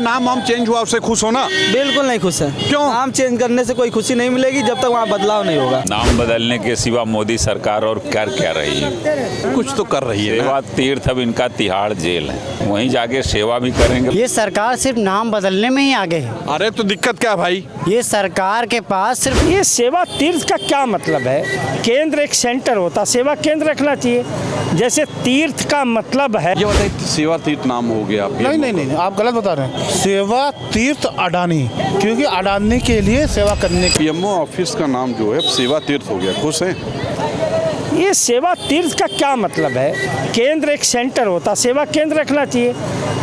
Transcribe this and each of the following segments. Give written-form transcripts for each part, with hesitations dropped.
नाम वाम चेंज हुआ उससे खुश हो ना? बिल्कुल नहीं खुश है। क्यों? नाम चेंज करने से कोई खुशी नहीं मिलेगी जब तक वहाँ बदलाव नहीं होगा। नाम बदलने के सिवा मोदी सरकार और कर क्या रही है? कुछ तो कर रही है ना। सेवा तीर्थ अब इनका तिहाड़ जेल है, वहीं जाके सेवा भी करेंगे। ये सरकार सिर्फ नाम बदलने में ही आगे है। अरे तो दिक्कत क्या भाई? ये सरकार के पास सिर्फ ये सेवा तीर्थ का क्या मतलब है? केंद्र एक सेंटर होता, सेवा केंद्र रखना चाहिए। जैसे तीर्थ का मतलब है, ये बताइए सेवा तीर्थ नाम हो गया आप? नहीं, आप गलत बता रहे हैं। सेवा तीर्थ अडानी, क्योंकि अडानी के लिए सेवा करने की। पीएमओ ऑफिस का नाम जो है सेवा तीर्थ हो गया, खुश हैं? ये सेवा तीर्थ का क्या मतलब है? केंद्र एक सेंटर होता, सेवा केंद्र रखना चाहिए।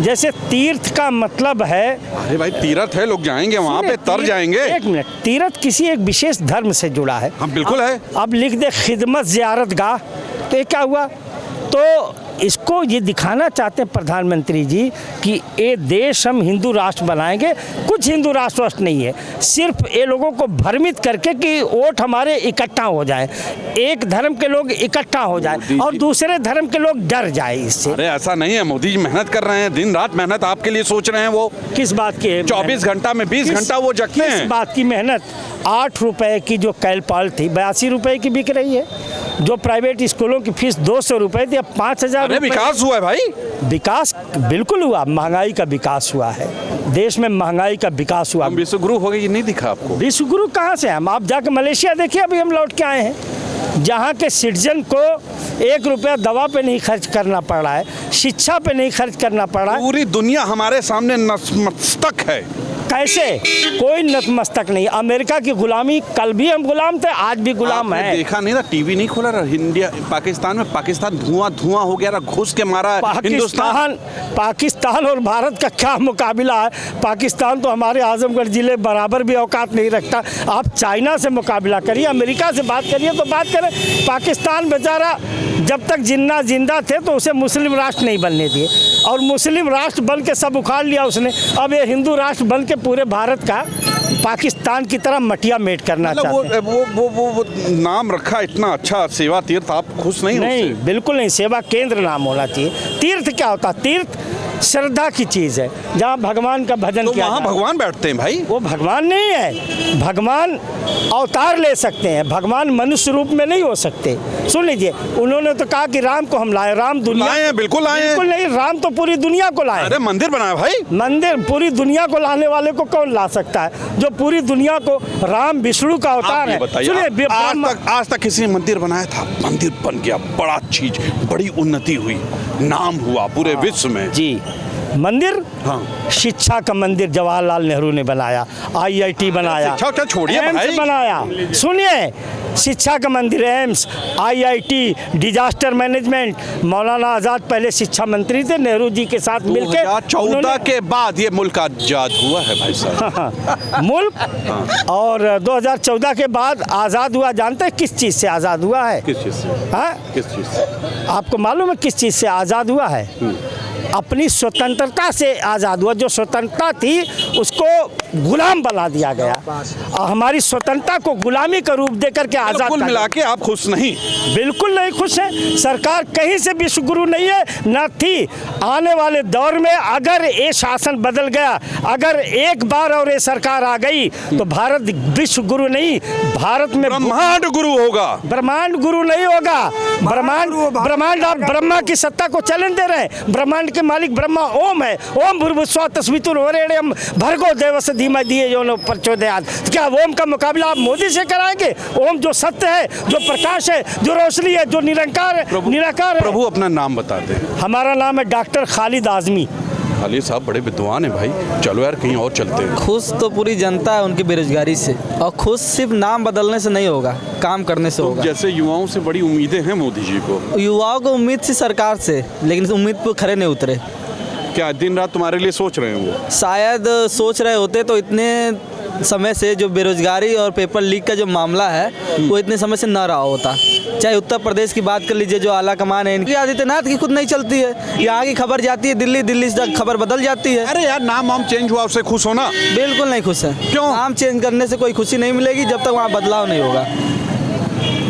जैसे तीर्थ का मतलब है, अरे भाई तीर्थ है, लोग जाएंगे वहाँ पे, तर जाएंगे। एक मिनट, तीर्थ किसी एक विशेष धर्म से जुड़ा है। हाँ बिल्कुल है। अब लिख दे खिदमत ज़ियारत गाह, तो ये क्या हुआ? तो इसको ये दिखाना चाहते हैं प्रधानमंत्री जी कि ये देश हम हिंदू राष्ट्र बनाएंगे। कुछ हिंदू राष्ट्र नहीं है, सिर्फ ये लोगों को भ्रमित करके कि वोट हमारे इकट्ठा हो जाए, एक धर्म के लोग इकट्ठा हो जाए और दूसरे धर्म के लोग डर जाए इससे। अरे ऐसा नहीं है, मोदी जी मेहनत कर रहे हैं, दिन रात मेहनत आपके लिए सोच रहे हैं। वो किस बात की है? 24 घंटा में 20 घंटा वो जगते हैं। किस बात की मेहनत? 8 रुपए की जो कैलपाल थी 82 रुपए की बिक रही है। जो प्राइवेट स्कूलों की फीस 200 रुपए थी, अब 5000 रुपए। विकास हुआ है भाई, विकास बिल्कुल हुआ, महंगाई का विकास हुआ है, देश में महंगाई का विकास हुआ। हम विश्वगुरु हो गए, ये नहीं दिखा आपको? विश्वगुरु कहाँ से हम? आप जाके मलेशिया देखिए, अभी हम लौट के आए हैं, जहाँ के सिटीजन को 1 रुपया दवा पे नहीं खर्च करना पड़ रहा है, शिक्षा पे नहीं खर्च करना पड़ रहा है। पूरी दुनिया हमारे सामने नतमस्तक है। कैसे? कोई नतमस्तक नहीं। अमेरिका की गुलामी, कल भी हम गुलाम थे, आज भी गुलाम है। देखा नहीं था, टीवी नहीं खोला रहा? इंडिया पाकिस्तान में, पाकिस्तान धुआं धुआं हो गया रहा, घुस के मारा हिंदुस्तान। पाकिस्तान और भारत का क्या मुकाबला है? पाकिस्तान तो हमारे आजमगढ़ जिले बराबर भी औकात नहीं रखता। आप चाइना से मुकाबला करिए, अमेरिका से बात करिए तो बात करें। पाकिस्तान बेचारा जब तक जिंदा थे तो उसे मुस्लिम राष्ट्र नहीं बनने दिए, और मुस्लिम राष्ट्र बन के सब उखाड़ लिया उसने। अब ये हिंदू राष्ट्र बन के पूरे भारत का पाकिस्तान की तरह मटिया मेट करना चाहते हैं। वो नाम रखा इतना अच्छा, सेवा तीर्थ, आप खुश नहीं? नहीं, बिल्कुल नहीं। सेवा केंद्र नाम होना चाहिए। तीर्थ क्या होता है? तीर्थ श्रद्धा की चीज़ है, जहाँ भगवान का भजन किया वहाँ भगवान बैठते हैं भाई। वो भगवान नहीं है, भगवान अवतार ले सकते हैं, भगवान मनुष्य रूप में नहीं हो सकते। सुन लीजिए, उन्होंने तो कहा कि राम को हम लाए, राम दुनिया लाए हैं, बिल्कुल लाए हैं। बिल्कुल नहीं, राम तो पूरी दुनिया को लाए। अरे मंदिर बनाया भाई। मंदिर पूरी दुनिया को लाने वाले को कौन ला सकता है? जो पूरी दुनिया को, राम विष्णु का अवतार है। सुनिए, आज तक किसी ने मंदिर बनाया था? मंदिर बन गया, बड़ा चीज, बड़ी उन्नति हुई, नाम हुआ पूरे विश्व में। जी, मंदिर, हाँ, शिक्षा का मंदिर जवाहरलाल नेहरू ने बनाया, IIT बनाया, शिक्षा छोड़िए एम्स बनाया। सुनिए, शिक्षा का मंदिर, एम्स, IIT, डिजास्टर मैनेजमेंट। मौलाना आज़ाद पहले शिक्षा मंत्री थे, नेहरू जी के साथ मिलकर। 2014 के बाद ये मुल्क आजाद हुआ है भाई साहब। मुल्क और 2014 के बाद आज़ाद हुआ। जानते हैं किस चीज़ से आज़ाद हुआ है? किस चीज़ से? हाँ, किस चीज़ से? आपको मालूम है किस चीज़ से आज़ाद हुआ है? अपनी स्वतंत्रता से आज़ाद हुआ। जो स्वतंत्रता थी उसको गुलाम बना दिया गया, और हमारी स्वतंत्रता को गुलामी का रूप देकर के आज़ाद। कुल मिला के आप खुश नहीं? बिल्कुल नहीं खुश है। सरकार कहीं से विश्वगुरु नहीं है, न थी। आने वाले दौर में अगर ये शासन बदल गया, अगर एक बार और ये सरकार आ गई, तो भारत विश्वगुरु नहीं, भारत में ब्रह्मांड गुरु होगा। ब्रह्मांड गुरु नहीं होगा। ब्रह्मांड, आप ब्रह्मा की सत्ता को चैलेंज दे रहे हैं। ब्रह्मांड के मालिक ब्रह्मा ओम है। ओम भूर्भुवस्सुः तस्वितुर्वरेण्यं भर्गो देवस्य धीमहि धियो यो न प्रचोदयात्। क्या ओम का मुकाबला आप मोदी से कराएंगे? ओम जो सत्य है, जो प्रकाश है, जो रोशनी है, जो निरंकार है, निराकार है। प्रभु अपना नाम बता दें। हमारा नाम है डॉक्टर खालिद आजमी। खालिद साहब बड़े विद्वान हैं भाई, चलो यार कहीं और चलते हैं। खुश तो पूरी जनता है उनकी बेरोजगारी से, और खुश सिर्फ नाम बदलने से नहीं होगा, काम करने से होगा। जैसे युवाओं से बड़ी उम्मीदें हैं मोदी जी को। युवाओं को उम्मीद थी सरकार से, लेकिन उम्मीद पर खरे नहीं उतरे। क्या दिन रात तुम्हारे लिए सोच रहे हैं वो? शायद सोच रहे होते तो इतने समय से जो बेरोजगारी और पेपर लीक का जो मामला है वो इतने समय से न रहा होता। चाहे उत्तर प्रदेश की बात कर लीजिए, जो आला कमान है इनकी, आदित्यनाथ की खुद नहीं चलती है। यहाँ की खबर जाती है दिल्ली, दिल्ली से खबर बदल जाती है। अरे यार नाम वाम चेंज हुआ उससे खुश हो ना? बिल्कुल नहीं खुश है। क्यों? नाम चेंज करने से कोई खुशी नहीं मिलेगी जब तक वहाँ बदलाव नहीं होगा।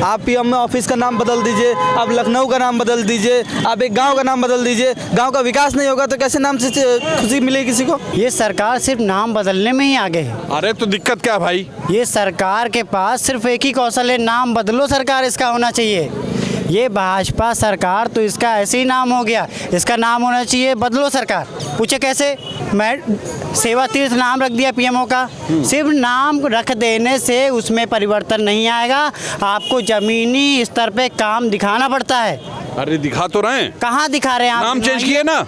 आप पीएम में ऑफिस का नाम बदल दीजिए, आप लखनऊ का नाम बदल दीजिए, आप एक गांव का नाम बदल दीजिए, गांव का विकास नहीं होगा तो कैसे नाम से खुशी मिलेगी किसी को? ये सरकार सिर्फ नाम बदलने में ही आगे है। अरे तो दिक्कत क्या भाई? ये सरकार के पास सिर्फ एक ही कौशल है, नाम बदलो सरकार इसका होना चाहिए। ये भाजपा सरकार तो इसका ऐसे ही नाम हो गया, इसका नाम होना चाहिए बदलो सरकार। पूछे कैसे? मैं सेवा तीर्थ नाम रख दिया पीएमओ का। सिर्फ नाम रख देने से उसमें परिवर्तन नहीं आएगा, आपको जमीनी स्तर पे काम दिखाना पड़ता है। अरे दिखा तो रहे हैं। कहाँ दिखा रहे हैं आप? नाम चेंज किए ना।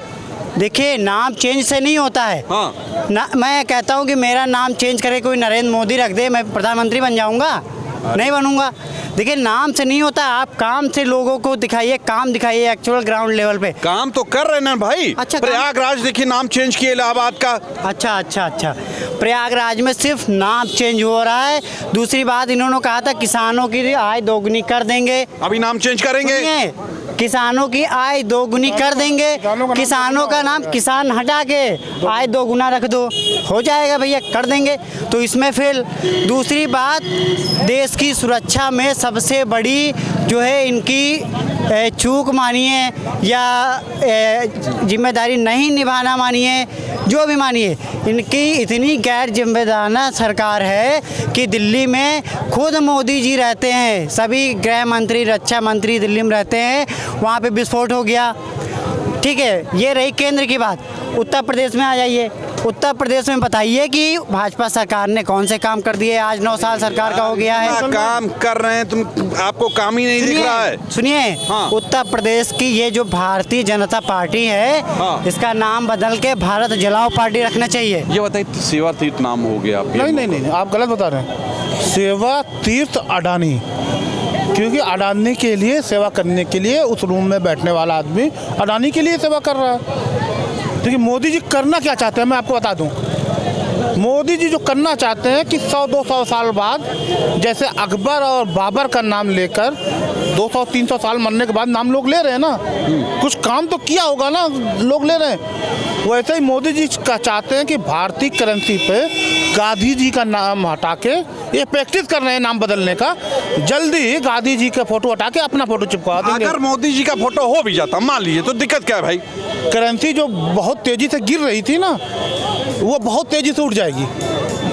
देखिए नाम चेंज से नहीं होता है। हाँ। ना मैं कहता हूँ कि मेरा नाम चेंज करे कोई नरेंद्र मोदी रख दे, मैं प्रधानमंत्री बन जाऊँगा? नहीं बनूंगा। देखिए नाम से नहीं होता, आप काम से लोगों को दिखाइए, काम दिखाइए एक्चुअल ग्राउंड लेवल पे। काम तो कर रहे हैं ना भाई। अच्छा, प्रयागराज देखिए नाम चेंज किए इलाहाबाद का। अच्छा। प्रयागराज में सिर्फ नाम चेंज हो रहा है। दूसरी बात, इन्होंने कहा था किसानों की आय दोगुनी कर देंगे, अभी नाम चेंज करेंगे। किसानों की आय दोगुनी कर देंगे। किसानों का नाम किसान हटा के आय दोगुना रख दो, हो जाएगा भैया, कर देंगे। तो इसमें फिर दूसरी बात, देश की सुरक्षा में सबसे बड़ी जो है इनकी चूक मानिए या जिम्मेदारी नहीं निभाना मानिए, जो भी मानिए, इनकी इतनी गैर जिम्मेदाराना सरकार है कि दिल्ली में खुद मोदी जी रहते हैं, सभी गृह मंत्री, रक्षा मंत्री दिल्ली में रहते हैं, वहाँ पे विस्फोट हो गया। ठीक है, ये रही केंद्र की बात। उत्तर प्रदेश में आ जाइए। उत्तर प्रदेश में बताइए कि भाजपा सरकार ने कौन से काम कर दिए। आज 9 साल सरकार का हो गया है। काम कर रहे हैं तुम, आपको काम ही नहीं दिख रहा है। सुनिए, हाँ। उत्तर प्रदेश की ये जो भारतीय जनता पार्टी है, हाँ। इसका नाम बदल के भारत जलाओ पार्टी रखना चाहिए। ये बताइए, सेवा तीर्थ नाम हो गया। नहीं, आप गलत बता रहे हैं। सेवा तीर्थ अडानी, क्योंकि अडानी के लिए सेवा करने के लिए उस रूम में बैठने वाला आदमी अडानी के लिए सेवा कर रहा है। देखिए मोदी जी करना क्या चाहते हैं मैं आपको बता दूं। मोदी जी जो करना चाहते हैं कि 100-200 साल बाद, जैसे अकबर और बाबर का नाम लेकर 200-300 साल मरने के बाद नाम लोग ले रहे हैं ना, कुछ काम तो किया होगा ना, लोग ले रहे हैं। वैसे ही मोदी जी का चाहते हैं कि भारतीय करेंसी पे गांधी जी का नाम हटा के, ये प्रैक्टिस कर रहे हैं नाम बदलने का, जल्दी ही गांधी जी का फोटो हटा के अपना फोटो चिपका देंगे। अगर मोदी जी का फोटो हो भी जाता मान लीजिए, तो दिक्कत क्या है भाई? करेंसी जो बहुत तेजी से गिर रही थी ना, वो बहुत तेजी से उठ जाएगी।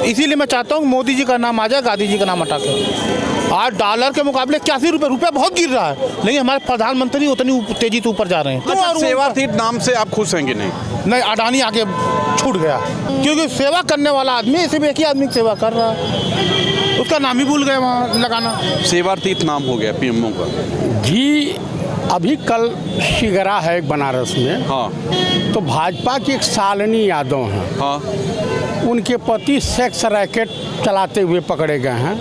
इसीलिए मैं चाहता हूँ मोदी जी का नाम आ जाए, गांधी जी का नाम हटा के। आज डॉलर के मुकाबले 81 रुपये बहुत गिर रहा है, लेकिन हमारे प्रधानमंत्री उतनी तेजी से ऊपर जा रहे हैं। अच्छा, सेवा तीर्थ नाम से आप खुश हैं कि नहीं? नहीं, अडानी आगे छूट गया, क्योंकि सेवा करने वाला आदमी सिर्फ एक ही आदमी की सेवा कर रहा है, उसका नाम ही भूल गए वहाँ लगाना। सेवा तीर्थ नाम हो गया पीएमओ का जी। अभी कल शिगरा है बनारस में। हाँ। तो भाजपा की एक शालिनी यादव हैं। हाँ। उनके पति सेक्स रैकेट चलाते हुए पकड़े गए हैं,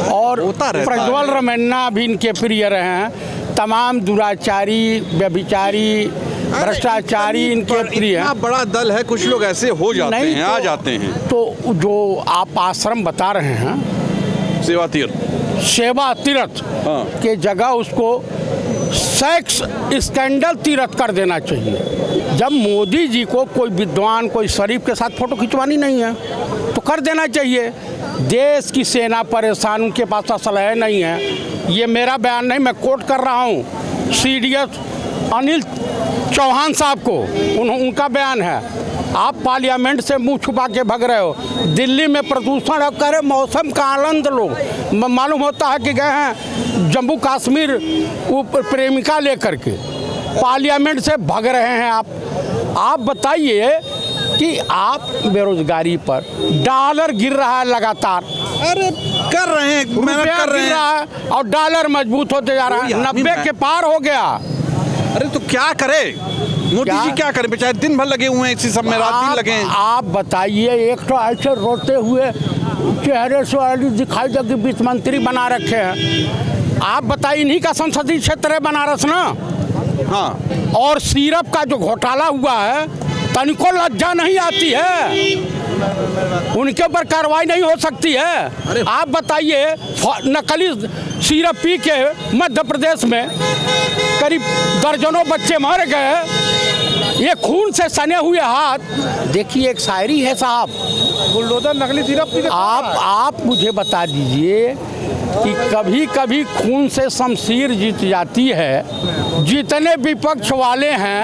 और प्रज्वल रमन्ना भी इनके प्रिय रहे हैं। तमाम दुराचारी, व्यभिचारी, भ्रष्टाचारी इनके प्रिय हैं। बड़ा दल है, कुछ लोग ऐसे हो जाते हैं, आ जाते हैं। तो जो आप आश्रम बता रहे हैं सेवा तीर्थ हाँ। के जगह उसको सेक्स स्कैंडल तीर्थ कर देना चाहिए। जब मोदी जी को कोई विद्वान, कोई शरीफ के साथ फोटो खिंचवानी नहीं है तो कर देना चाहिए। देश की सेना परेशान, उनके पास असलहे नहीं है। ये मेरा बयान नहीं, मैं कोट कर रहा हूँ सीडीएस अनिल चौहान साहब को, उनका बयान है। आप पार्लियामेंट से मुंह छुपा के भाग रहे हो। दिल्ली में प्रदूषण है, कह रहे मौसम का आनंद लो। मालूम होता है कि गए हैं जम्मू कश्मीर वो प्रेमिका लेकर के, पार्लियामेंट से भाग रहे हैं आप बताइए कि आप बेरोजगारी पर डॉलर गिर रहा है लगातार। अरे कर रहे हैं, मेहनत कर रहे हैं, और डॉलर मजबूत होते जा रहा है, 90 के पार हो गया। अरे तो क्या करे मोदी जी, क्या करें? बेचारे दिन भर लगे हुए हैं इसी सब में, रात दिन लगे हैं। आप बताइए, एक तो ऐसे रोते हुए चेहरे से दिखाई देगी वित्त मंत्री बना रखे हैं। आप बताइए, इन्हीं का संसदीय क्षेत्र है बनारस ना। हाँ। और सिरप का जो घोटाला हुआ है, तनिको लज्जा नहीं आती है, उनके ऊपर कार्रवाई नहीं हो सकती है। आप बताइए, नकली सिरप पी के मध्य प्रदेश में करीब दर्जनों बच्चे मर गए, ये खून से सने हुए हाथ। देखिए, एक शायरी है साहब, बुलडोजर नकली सिरप। आप मुझे बता दीजिए कि कभी कभी खून से शमशीर जीत जाती है। जितने विपक्ष वाले हैं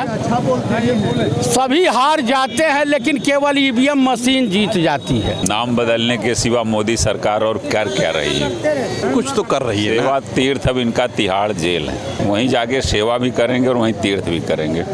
सभी हार जाते हैं, लेकिन केवल ईवीएम मशीन जीत जाती है। नाम बदलने के सिवा मोदी सरकार और कर क्या रही है? कुछ तो कर रही है ना। सेवा तीर्थ अब इनका तिहाड़ जेल है, वहीं जाके सेवा भी करेंगे और वहीं तीर्थ भी करेंगे।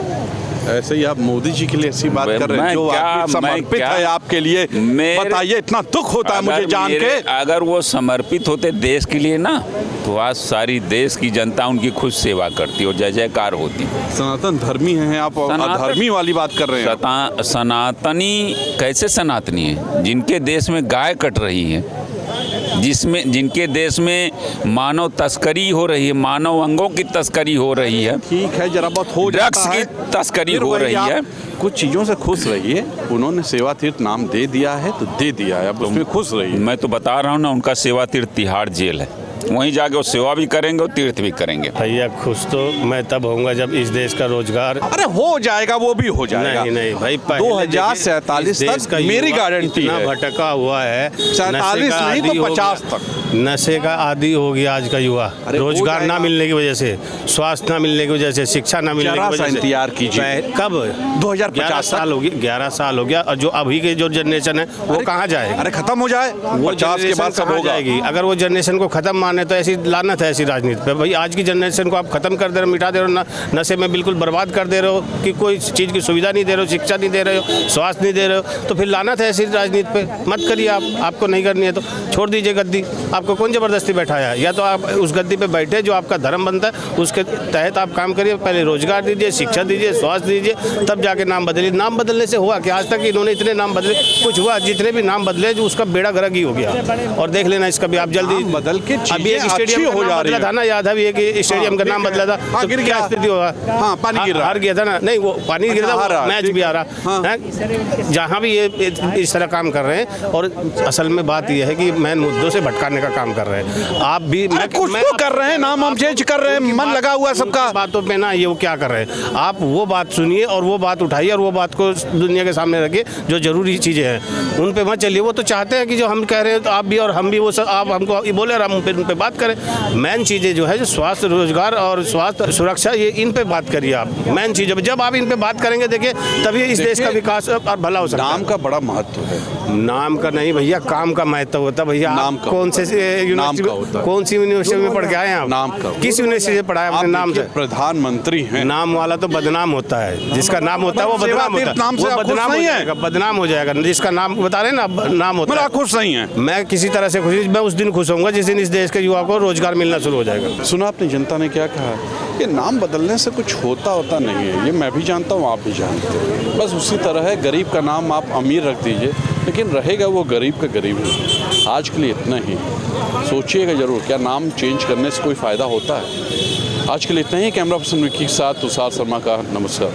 ऐसे ही आप मोदी जी के लिए ऐसी बात कर रहे हैं जो आदमी समर्पित है आपके लिए। बताइए, इतना दुख होता है मुझे जान के। अगर वो समर्पित होते देश के लिए ना, तो आज सारी देश की जनता उनकी खुद सेवा करती और जय जयकार होती। सनातन धर्मी हैं आप, अधर्मी वाली बात कर रहे हैं। सनातनी कैसे सनातनी है? जिनके देश में गाय कट रही है, जिनके देश में मानव तस्करी हो रही है, मानव अंगों की तस्करी हो रही है, ठीक है, जरा बहुत हो ड्रग्स की तस्करी हो रही है। कुछ चीज़ों से खुश रहिए। उन्होंने सेवा तीर्थ नाम दे दिया है तो दे दिया है, अब उसमें खुश रहिए। मैं तो बता रहा हूँ ना, उनका सेवा तीर्थ तिहाड़ जेल है, वहीं जाके वो सेवा भी करेंगे और तीर्थ भी करेंगे। भैया खुश तो मैं तब होऊंगा जब इस देश का रोजगार। अरे हो जाएगा, वो भी हो जाएगा। नहीं भाई, 2047 तक मेरी गारंटी है। भटका हुआ है, 47 नहीं तो 50 तक नशे का आदी हो गया आज का युवा। रोजगार ना मिलने की वजह से, स्वास्थ्य ना मिलने की वजह से, शिक्षा ना मिलने की वजह से। इंतजार कीजिए, कब 2050 साल हो गया, 11 साल हो गया। और जो अभी के जो जनरेशन है वो कहाँ जाएगी? अरे खत्म हो जाए, वो 50 के बाद सब हो जाएगी। अगर वो जनरेशन को खत्म माने तो ऐसी लानत है ऐसी राजनीति पे। भाई आज की जनरेशन को आप खत्म कर दे रहे हो, मिटा दे रहे हो, नशे में बिल्कुल बर्बाद कर दे रहे हो कि कोई चीज़ की सुविधा नहीं दे रहे हो, शिक्षा नहीं दे रहे हो, स्वास्थ्य नहीं दे रहे हो, तो फिर लानत है ऐसी राजनीति पे। मत करिए आप, आपको नहीं करनी है तो छोड़ दीजिए गद्दी। आपको कौन जबरदस्ती बैठाया है? या तो आप उस गद्दी पे बैठे जो आपका धर्म बनता है उसके तहत आप काम करिए। पहले रोजगार दीजिए, शिक्षा दीजिए, स्वास्थ्य दीजिए, तब जाके नाम बदलिए। नाम बदलने से हुआ कि आज तक इन्होंने इतने नाम बदले, कुछ हुआ? जितने भी नाम बदले जो उसका बेड़ा गर्क ही हो गया। और देख लेना इसका भी आप जल्दी बदल के अभी एक स्टेडियम हो जा रहा था ना, याद है? एक स्टेडियम का नाम बदला था तो क्या स्थिति होगा? हाँ, पानी गिर रहा, हार गया था ना। नहीं, वो पानी गिर रहा था, मैच भी आ रहा है। जहाँ भी ये इस तरह काम कर रहे हैं, और असल में बात यह है कि मेन मुद्दों से भटकाने का काम कर रहे हैं। आप भी कुछ तो कर रहे हैं, नाम हम चेंज कर रहे हैं, मन लगा हुआ सबका बातों पे ना। ये वो क्या कर रहे हैं? आप वो बात सुनिए और वो बात उठाइए और वो बात को दुनिया के सामने रखिए जो जरूरी चीज़ें हैं, उन पे मत चलिए। वो तो चाहते हैं कि जो हम कह रहे हैं तो आप भी और हम भी, वो सब आप हमको बोले और हम उन पे बात करें। मेन चीज़ें जो है जो स्वास्थ्य, रोजगार और स्वास्थ्य सुरक्षा, ये इन पे बात करिए आप। मेन चीज़ जब आप इन पे बात करेंगे, देखिए तभी इस देश का विकास और भला हो सकता है। नाम का बड़ा महत्व है। नाम का नहीं भैया, काम का महत्व होता है भैया। नाम कौन से यूनिवर्सिटी, कौन सी यूनिवर्सिटी में पढ़ के आए हैं आप? नाम का, किस यूनिवर्सिटी से पढ़ा है अपने नाम से? प्रधानमंत्री हैं। नाम वाला तो बदनाम होता है, जिसका नाम होता है वो बदनाम होता है। नाम से बदनाम हो जाएगा, बदनाम हो जाएगा। जिसका नाम बता रहे हैं ना, नाम होता है। खुश नहीं है मैं किसी तरह से खुश, मैं उस दिन खुश होऊंगा जिस दिन इस देश के युवा को रोजगार मिलना शुरू हो जाएगा। सुना आपने जनता ने क्या कहा? ये नाम बदलने से कुछ होता नहीं है, ये मैं भी जानता हूँ, आप भी जानते हैं। बस उसी तरह है, गरीब का नाम आप अमीर रख दीजिए, लेकिन रहेगा वो गरीब का गरीब ही। आज के लिए इतना ही, सोचिएगा जरूर, क्या नाम चेंज करने से कोई फ़ायदा होता है? आज के लिए इतना ही। कैमरा पर्सन विक्की के साथ तुषार शर्मा का नमस्कार।